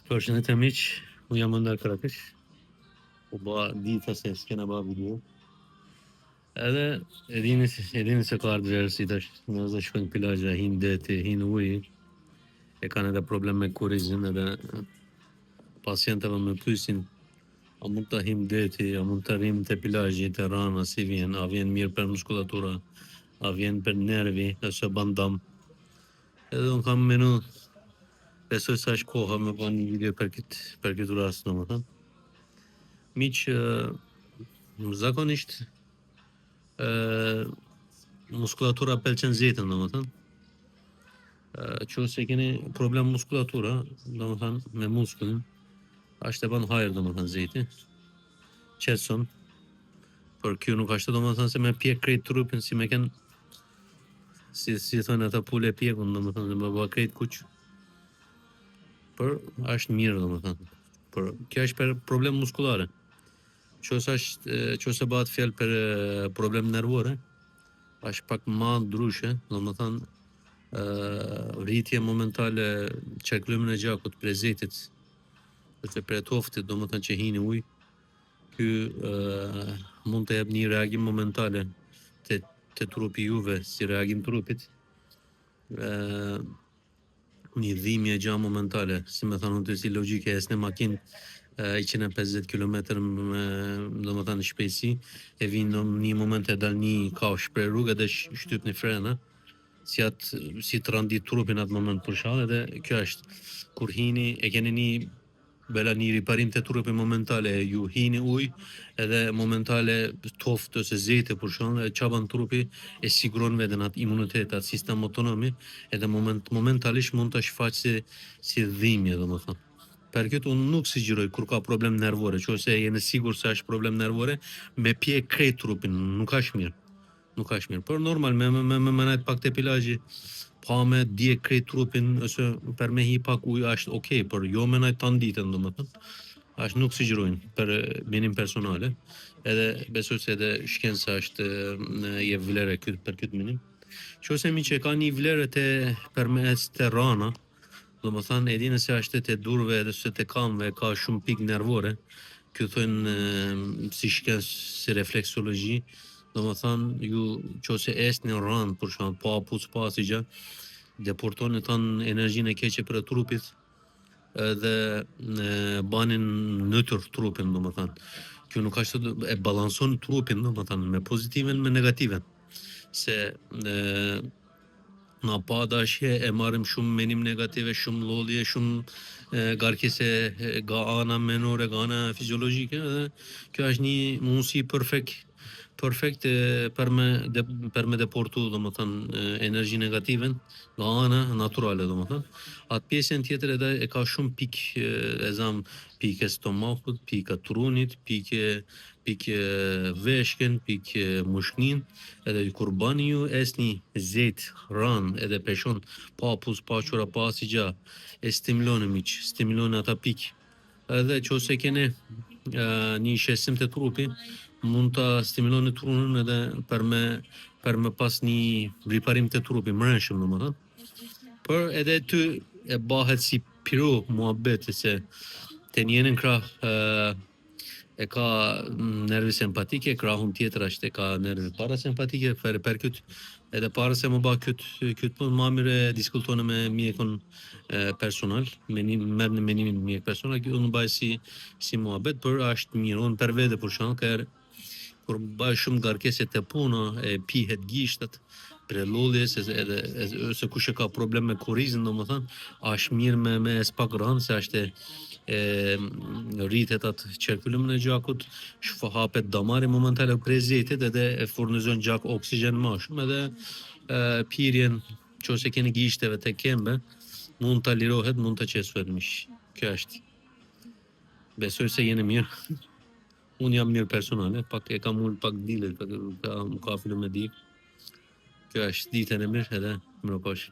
Përshëndetje miq, unë jam Ëndar Karakish. U ba dita se s'kena ba video. Edhe e dini se ka ardhur si tash, nëse shkojnë plazha, hin deti, hin uji, e kanë edhe problem me kurizin edhe pacientëve më pyesin a mund të him deti, a mund të rrim të plazhi, të rana, si vjen, a vjen mirë për muskulatura, a vjen për nervi, nëse ban dam. Edhe unë kam menu, besoj sa është koha me ba një video për këtë rast, domethënë. Miq, zakonisht muskulatura pëlqen zetin, domethënë. Qose keni problem muskulatura, domethënë me muskullin, është e ban hajër domethënë zeti. Qetson. Por kjo nuk është domethënë se me pjek krejt trupin si me ken si thonë ata pule pjekun, domethënë me bë krejt kuq. Por është mirë domethënë. Por kjo është për problem muskulare. Qose bëhet fjalë për problem nervore, është pak ma ndryshe, domethënë rritje momentale qarkullimin e gjakut prej zetit, ose prej toftit, domethënë që hini ujë, ky mund të jap një reagim momentale te trupi juve, si reagim trupit, një dhimbje gja momentale, si me thonë të si logjike, esne makinë 150 km domethënë shpejtësi, e vinë në një moment e dal një kafshë prej rrugë dhe shtyp një frena, si të randit trupin atë moment për shkak, edhe kjo është kur hini e keni një riparim të trupi momentale, ju hini ujë edhe momentale toft ose zete për shkak, e çaban trupi e siguron veten atë imunitet, atë sistem autonomi, edhe momentalisht mund të shfaqë si dhimbje domethënë. Për këtë unë nuk sugjeroj kur ka problem nervore, qose jeni sigur se është problem nervore, me pjek krejt trupin, nuk është mirë. Nuk është mirë, por normal me najt pak të plazhi, pa me dje krejt trupin, ose për me hi pak ujë është okej, por jo me najt tan ditën domethënë. Është nuk sugjerojnë për menim personale, edhe besoj se edhe shkenca është je vlerë për këtë menim. Qose mi që ka një vlerë përmes të rana, domethënë e dini se është te durve edhe se te kamve ka shumë pikë nervore. Kjo thonë si shkencë, si refleksologji, domethënë ju qose esni rran për shkak pa puç pa si gjë, deportoni tan energjinë e keqe për trupit edhe banin nëtër trupin domethënë. Kjo nuk është e balanson trupin domethënë me pozitiven me negativen. Se na pa dashje e marrim shumë menim negative, shumë lodhje, shumë garkese nga ana menore, nga ana fiziologjike, dhe kjo është një mundësi perfekt për me deportu domethënë energji negative nga ana naturale domethënë. Atë pjesën tjetër edhe e ka shumë pikë stomakut, pikë trunit, pikë veshken, pikë mushknin, edhe kur bani ju esni zet, ran edhe peshon pa pus, pa qura, pa si gjë, e stimuloni ata pikë. Edhe qose keni një shesim të trupi, mund të stimuloni trunën edhe për me pas një riparim të trupi, mrenshëm domethënë. Por edhe ty e bahet si piro muhabeti se të njenin krah e ka nervi simpatike, krahun tjetër është e ka nervi parasimpatike, për këtë edhe para se më ba këtë punë, ma mire diskutone me mjekun personal, merë në menimin mjek personal, kjo unë baj si muhabet, për është mirë, unë për vede për shkak, kur baj shumë garkese të puna, e pihet gishtat, për lodhjes, ose kush e ka problem me kurizin, domethënë, është mirë me spak rënë, se është rritet atë qarkullimin e gjakut, shfahapet damari momentale prej zetit, edhe e furnizon gjak oksigjen më shumë, edhe pirjen, qose keni gishteve të kembe, mund të lirohet, mund të qesuhet mish. Kjo është. Besoj se jeni mirë. Unë jam mirë personale, pak e kam ullë pak dilet, ka fillu me dik. Kjo është ditën e mirë edhe më rëpash.